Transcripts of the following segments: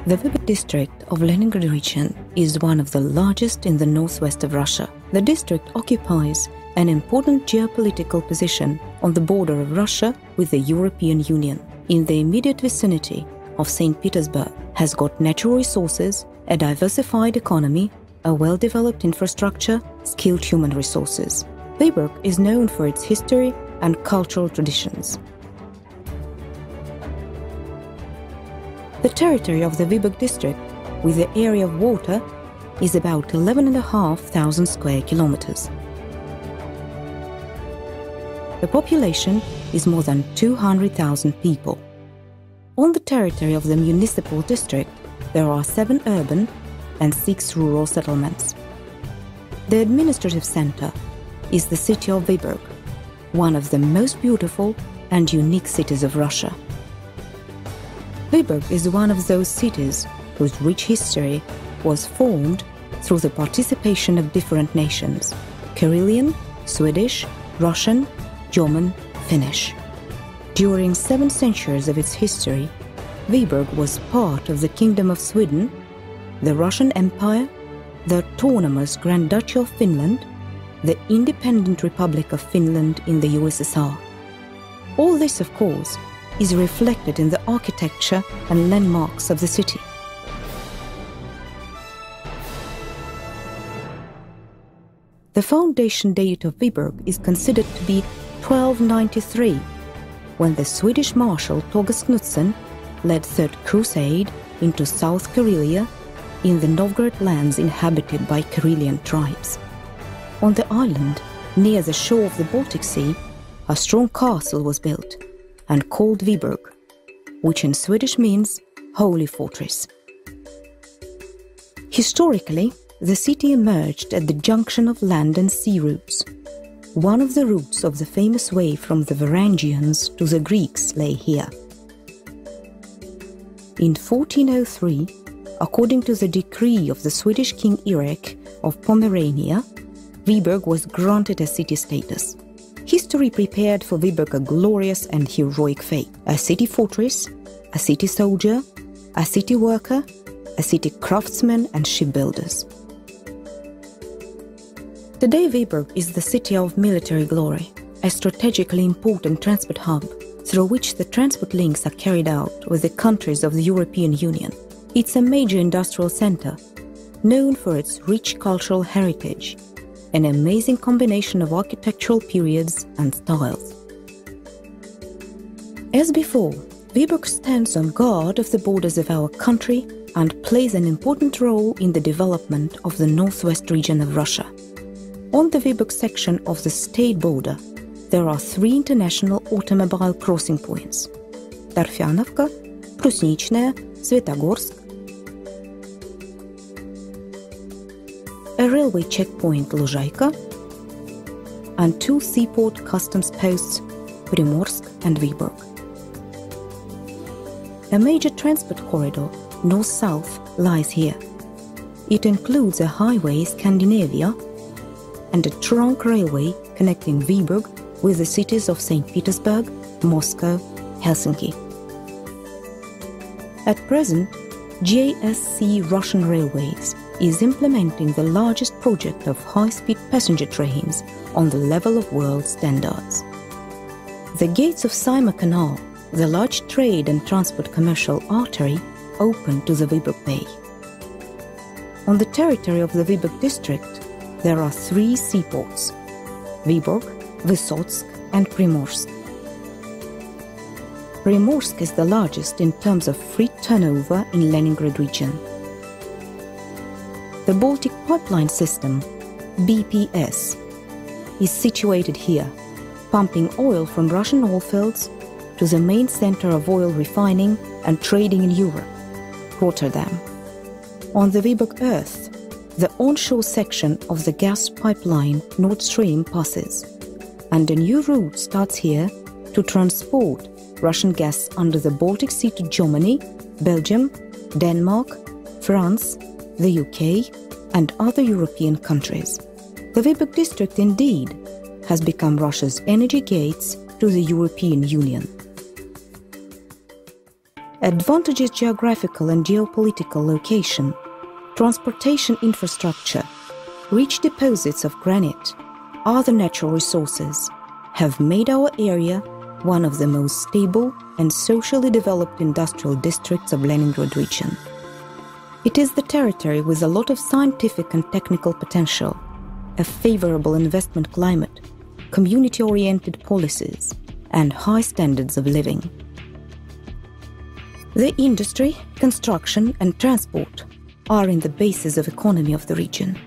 The Vyborg district of Leningrad region is one of the largest in the northwest of Russia. The district occupies an important geopolitical position on the border of Russia with the European Union. In the immediate vicinity of St. Petersburg, has got natural resources, a diversified economy, a well-developed infrastructure, skilled human resources. Vyborg is known for its history and cultural traditions. The territory of the Vyborg district, with the area of water, is about 11,500 square kilometers. The population is more than 200,000 people. On the territory of the municipal district, there are 7 urban and 6 rural settlements. The administrative center is the city of Vyborg, one of the most beautiful and unique cities of Russia. Vyborg is one of those cities whose rich history was formed through the participation of different nations: Karelian, Swedish, Russian, German, Finnish. During 7 centuries of its history, Vyborg was part of the Kingdom of Sweden, the Russian Empire, the autonomous Grand Duchy of Finland, the Independent Republic of Finland in the USSR. All this, of course, is reflected in the architecture and landmarks of the city. The foundation date of Vyborg is considered to be 1293, when the Swedish Marshal Torgest Knutsson led Third Crusade into South Karelia in the Novgorod lands inhabited by Karelian tribes. On the island, near the shore of the Baltic Sea, a strong castle was built and called Vyborg, which in Swedish means Holy Fortress. Historically, the city emerged at the junction of land and sea routes. One of the routes of the famous way from the Varangians to the Greeks lay here. In 1403, according to the decree of the Swedish King Erik of Pomerania, Vyborg was granted a city status. History prepared for Vyborg a glorious and heroic fate: a city fortress, a city soldier, a city worker, a city craftsman and shipbuilders. Today Vyborg is the city of military glory, a strategically important transport hub through which the transport links are carried out with the countries of the European Union. It's a major industrial center, known for its rich cultural heritage, an amazing combination of architectural periods and styles. As before, Vyborg stands on guard of the borders of our country and plays an important role in the development of the northwest region of Russia. On the Vyborg section of the state border, there are 3 international automobile crossing points: Tarfyanovka, Prusnichная, Svetogorsk, a railway checkpoint Luzhaika, and 2 seaport customs posts Primorsk and Vyborg. A major transport corridor, north-south, lies here. It includes a highway Scandinavia and a trunk railway connecting Vyborg with the cities of St. Petersburg, Moscow, Helsinki. At present, JSC Russian Railways is implementing the largest project of high-speed passenger trains on the level of world standards. The gates of Saima Canal, the large trade and transport commercial artery, open to the Vyborg Bay. On the territory of the Vyborg district, there are 3 seaports: Vyborg, Vysotsk and Primorsk. Primorsk is the largest in terms of freight turnover in Leningrad region. The Baltic Pipeline System, BPS, is situated here, pumping oil from Russian oil fields to the main center of oil refining and trading in Europe, Rotterdam. On the Vyborg Earth, the onshore section of the gas pipeline Nord Stream passes, and a new route starts here to transport Russian gas under the Baltic Sea to Germany, Belgium, Denmark, France, the UK, and other European countries. The Vyborg district indeed has become Russia's energy gates to the European Union. Advantageous geographical and geopolitical location, transportation infrastructure, rich deposits of granite, other natural resources have made our area one of the most stable and socially developed industrial districts of Leningrad region. It is the territory with a lot of scientific and technical potential, a favorable investment climate, community-oriented policies, and high standards of living. The industry, construction, and transport are in the basis of economy of the region.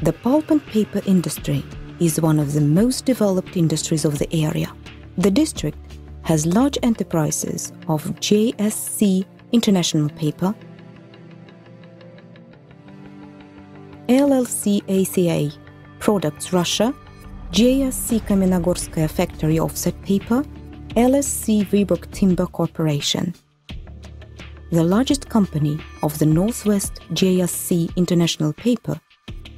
The pulp and paper industry is one of the most developed industries of the area. The district has large enterprises of JSC International Paper, LLC ACA Products Russia, JSC Kamenogorskaya Factory Offset Paper, LSC Vyborg Timber Corporation. The largest company of the Northwest JSC International Paper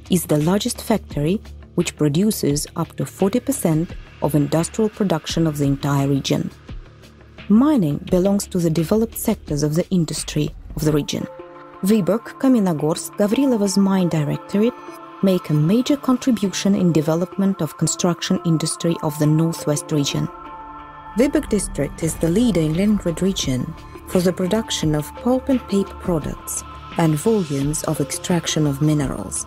is the largest factory which produces up to 40% of industrial production of the entire region. Mining belongs to the developed sectors of the industry of the region. Vyborg, Kamenogorsk, Gavrilova's mine directorate make a major contribution in development of construction industry of the Northwest region. Vyborg district is the leader in Leningrad region for the production of pulp and paper products and volumes of extraction of minerals.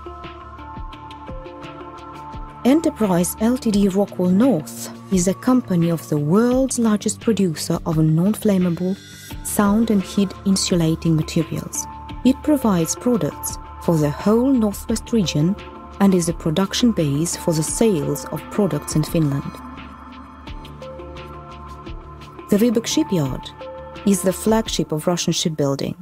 Enterprise Ltd Rockwool North is a company of the world's largest producer of non-flammable, sound and heat insulating materials. It provides products for the whole Northwest region and is a production base for the sales of products in Finland. The Vyborg shipyard is the flagship of Russian shipbuilding,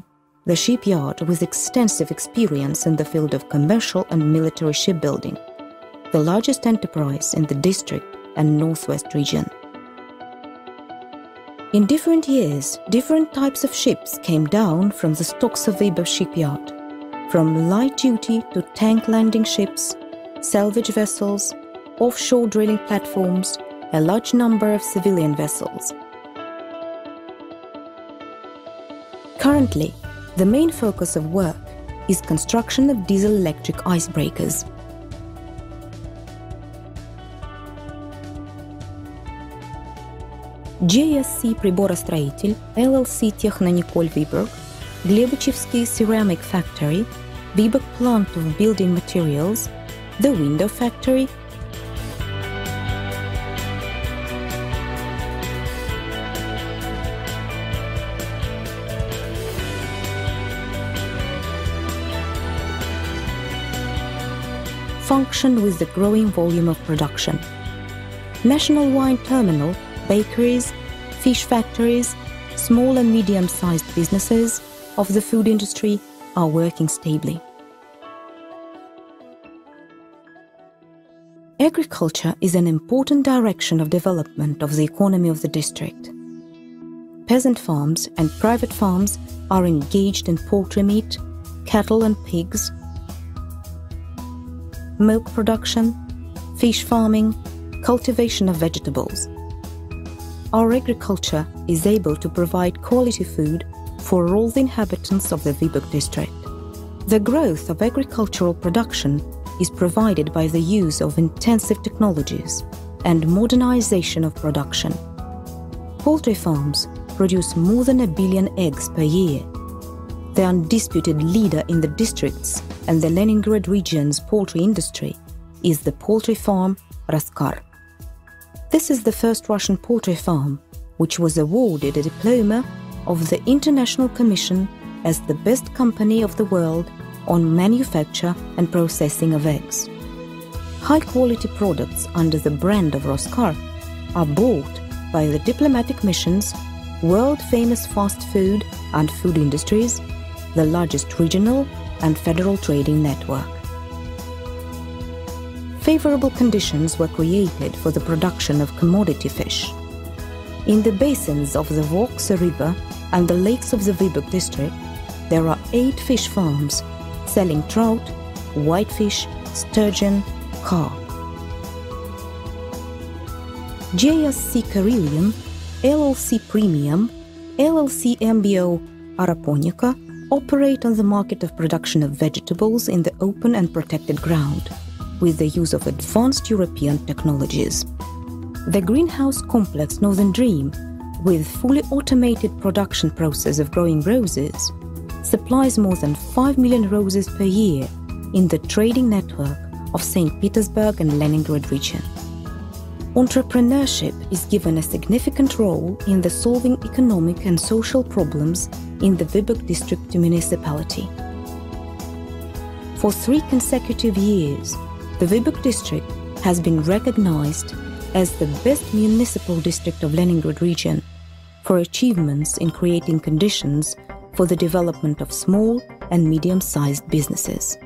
the shipyard with extensive experience in the field of commercial and military shipbuilding, the largest enterprise in the district and Northwest region. In different years, different types of ships came down from the stocks of Vyborg shipyard, from light-duty to tank landing ships, salvage vessels, offshore drilling platforms, a large number of civilian vessels. Currently, the main focus of work is construction of diesel-electric icebreakers. JSC Приборостроитель, LLC Technonicol Vyborg, Glebachevsky Ceramic Factory, Vyborg Plant of Building Materials, the Window Factory, function with the growing volume of production. National wine terminal, bakeries, fish factories, small and medium-sized businesses of the food industry are working stably. Agriculture is an important direction of development of the economy of the district. Peasant farms and private farms are engaged in poultry meat, cattle and pigs, milk production, fish farming, cultivation of vegetables. Our agriculture is able to provide quality food for all the inhabitants of the Vyborg district. The growth of agricultural production is provided by the use of intensive technologies and modernization of production. Poultry farms produce more than 1 billion eggs per year. The undisputed leader in the districts and the Leningrad region's poultry industry is the poultry farm Raskar. This is the first Russian poultry farm which was awarded a diploma of the International Commission as the best company of the world on manufacture and processing of eggs. High-quality products under the brand of Raskar are bought by the diplomatic missions, world-famous fast food and food industries, the largest regional and federal trading network. Favorable conditions were created for the production of commodity fish. In the basins of the Voksa River and the lakes of the Vyborg district, there are 8 fish farms selling trout, whitefish, sturgeon, carp. JSC Karelian, LLC Premium, LLC MBO Araponica operate on the market of production of vegetables in the open and protected ground, with the use of advanced European technologies. The greenhouse complex Northern Dream, with fully automated production process of growing roses, supplies more than 5 million roses per year in the trading network of St. Petersburg and Leningrad region. Entrepreneurship is given a significant role in the solving economic and social problems in the Vyborg district municipality. For 3 consecutive years, the Vyborg district has been recognized as the best municipal district of Leningrad region for achievements in creating conditions for the development of small and medium-sized businesses.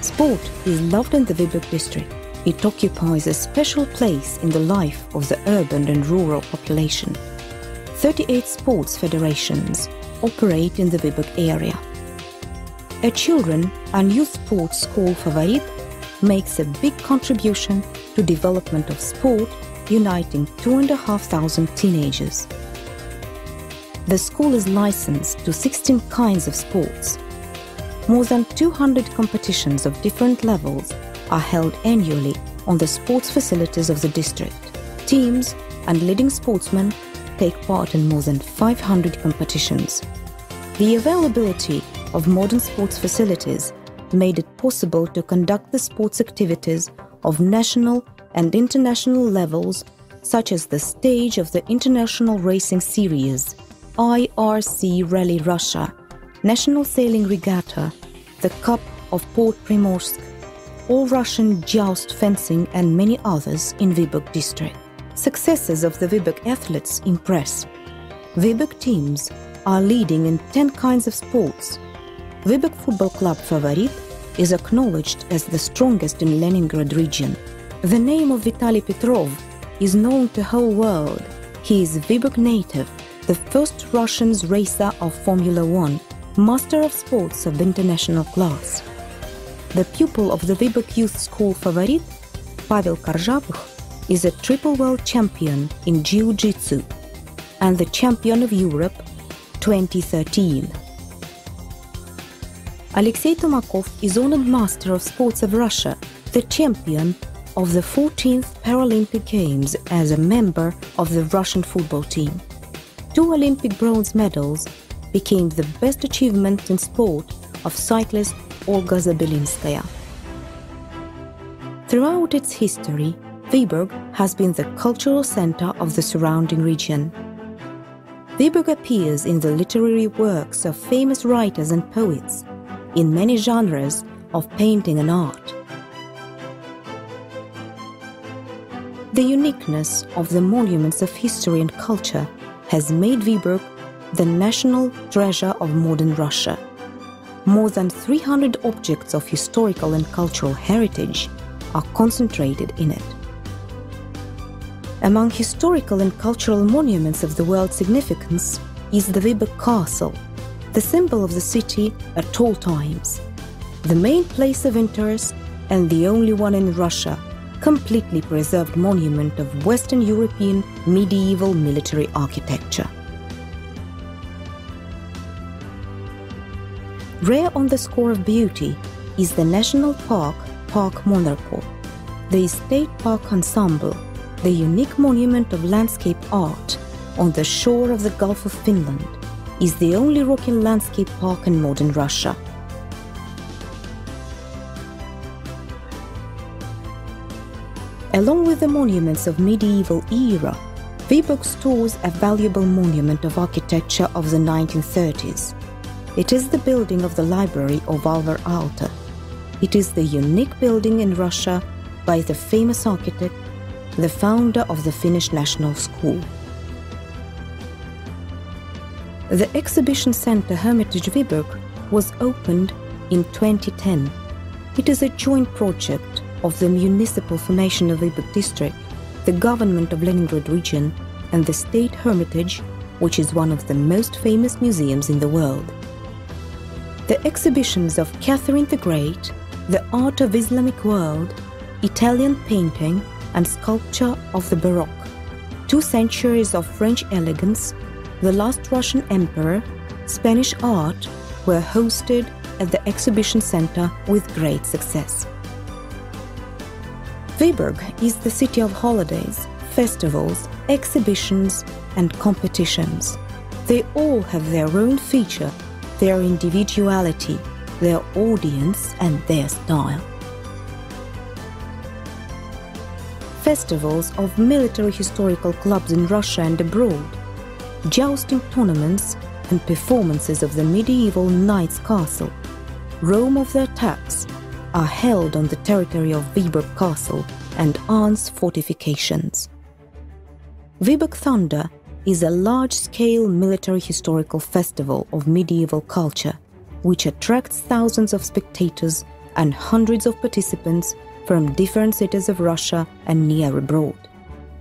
Sport is loved in the Vyborg district. It occupies a special place in the life of the urban and rural population. 38 sports federations operate in the Vyborg area. A children and youth sports school Favorit makes a big contribution to development of sport, uniting 2,500 teenagers. The school is licensed to 16 kinds of sports. More than 200 competitions of different levels are held annually on the sports facilities of the district. Teams and leading sportsmen take part in more than 500 competitions. The availability of modern sports facilities made it possible to conduct the sports activities of national and international levels, such as the stage of the International Racing Series, IRC Rally Russia, National Sailing Regatta, the Cup of Port Primorsk, All-Russian Joust Fencing and many others in Vyborg district. Successes of the Vyborg athletes impress. Vyborg teams are leading in 10 kinds of sports. Vyborg Football Club Favorit is acknowledged as the strongest in Leningrad region. The name of Vitaly Petrov is known to the whole world. He is Vyborg native, the first Russian racer of Formula 1, master of sports of the international class. The pupil of the Vyborg Youth School Favorit, Pavel Karzhavych, is a triple world champion in Jiu-Jitsu and the champion of Europe 2013. Alexei Tomakov is honored master of sports of Russia, the champion of the 14th Paralympic Games as a member of the Russian football team. 2 Olympic bronze medals became the best achievement in sport of cyclist Olga Zabelinskaya. Throughout its history, Vyborg has been the cultural center of the surrounding region. Vyborg appears in the literary works of famous writers and poets, in many genres of painting and art. The uniqueness of the monuments of history and culture has made Vyborg the national treasure of modern Russia. More than 300 objects of historical and cultural heritage are concentrated in it. Among historical and cultural monuments of the world significance is the Vyborg Castle, the symbol of the city at all times, the main place of interest and the only one in Russia completely preserved monument of Western European medieval military architecture. Rare on the score of beauty is the national park, Park Monarcho, the estate park ensemble, the unique monument of landscape art on the shore of the Gulf of Finland, is the only rocky landscape park in modern Russia. Along with the monuments of medieval era, Vyborg stores a valuable monument of architecture of the 1930s. It is the building of the library of Alvar Aalto. It is the unique building in Russia by the famous architect, the founder of the Finnish National School. The exhibition center Hermitage Vyborg was opened in 2010. It is a joint project of the Municipal Formation of Vyborg District, the Government of Leningrad Region, and the State Hermitage, which is one of the most famous museums in the world. The exhibitions of Catherine the Great, the art of Islamic world, Italian painting and sculpture of the Baroque, 2 centuries of French elegance, the last Russian emperor, Spanish art were hosted at the exhibition center with great success. Vyborg is the city of holidays, festivals, exhibitions and competitions. They all have their own feature, their individuality, their audience and their style. Festivals of military historical clubs in Russia and abroad, jousting tournaments and performances of the medieval knight's castle, Rome of the attacks, are held on the territory of Vyborg Castle and Arn's fortifications. Vyborg Thunder is a large-scale military historical festival of medieval culture, which attracts thousands of spectators and hundreds of participants from different cities of Russia and near abroad.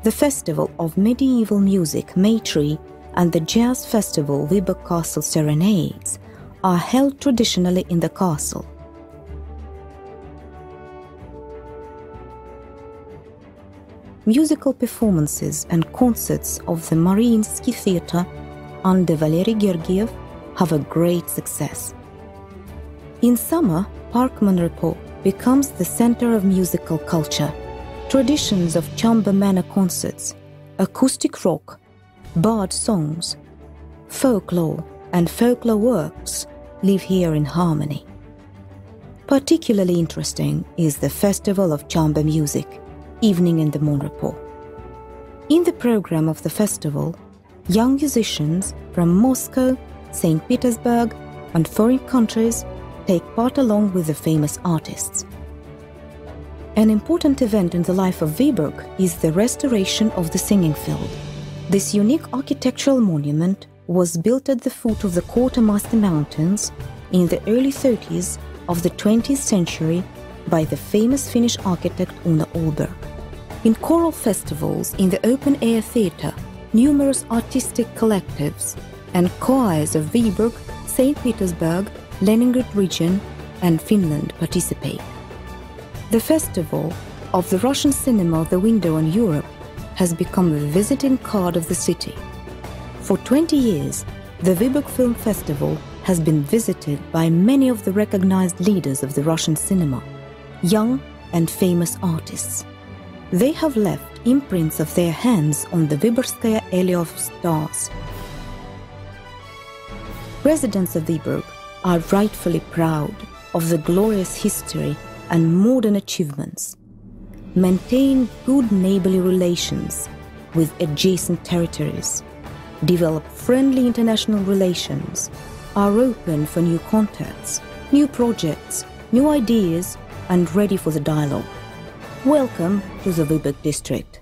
The Festival of Medieval Music, May-Tree, and the Jazz Festival Vyborg Castle Serenades are held traditionally in the castle. Musical performances and concerts of the Mariinsky Theatre under Valery Gergiev have a great success. In summer, Park Monrepo becomes the center of musical culture. Traditions of chamber manner concerts, acoustic rock, bard songs, folklore and folklore works live here in harmony. Particularly interesting is the Festival of Chamber Music, Evening in the Monrepo. In the program of the festival, young musicians from Moscow, St. Petersburg and foreign countries take part along with the famous artists. An important event in the life of Vyborg is the restoration of the singing field. This unique architectural monument was built at the foot of the Quartermaster Mountains in the early 30s of the 20th century by the famous Finnish architect Uno Olberg. In choral festivals in the open-air theatre, numerous artistic collectives and choirs of Vyborg, St. Petersburg, Leningrad region and Finland participate. The festival of the Russian cinema The Window on Europe has become a visiting card of the city. For 20 years, the Vyborg Film Festival has been visited by many of the recognized leaders of the Russian cinema, young and famous artists. They have left imprints of their hands on the Vyborgskaya alley of stars. Residents of Vyborg are rightfully proud of the glorious history and modern achievements, maintain good neighborly relations with adjacent territories, develop friendly international relations, are open for new contacts, new projects, new ideas, and ready for the dialogue. Welcome to the Vyborg district.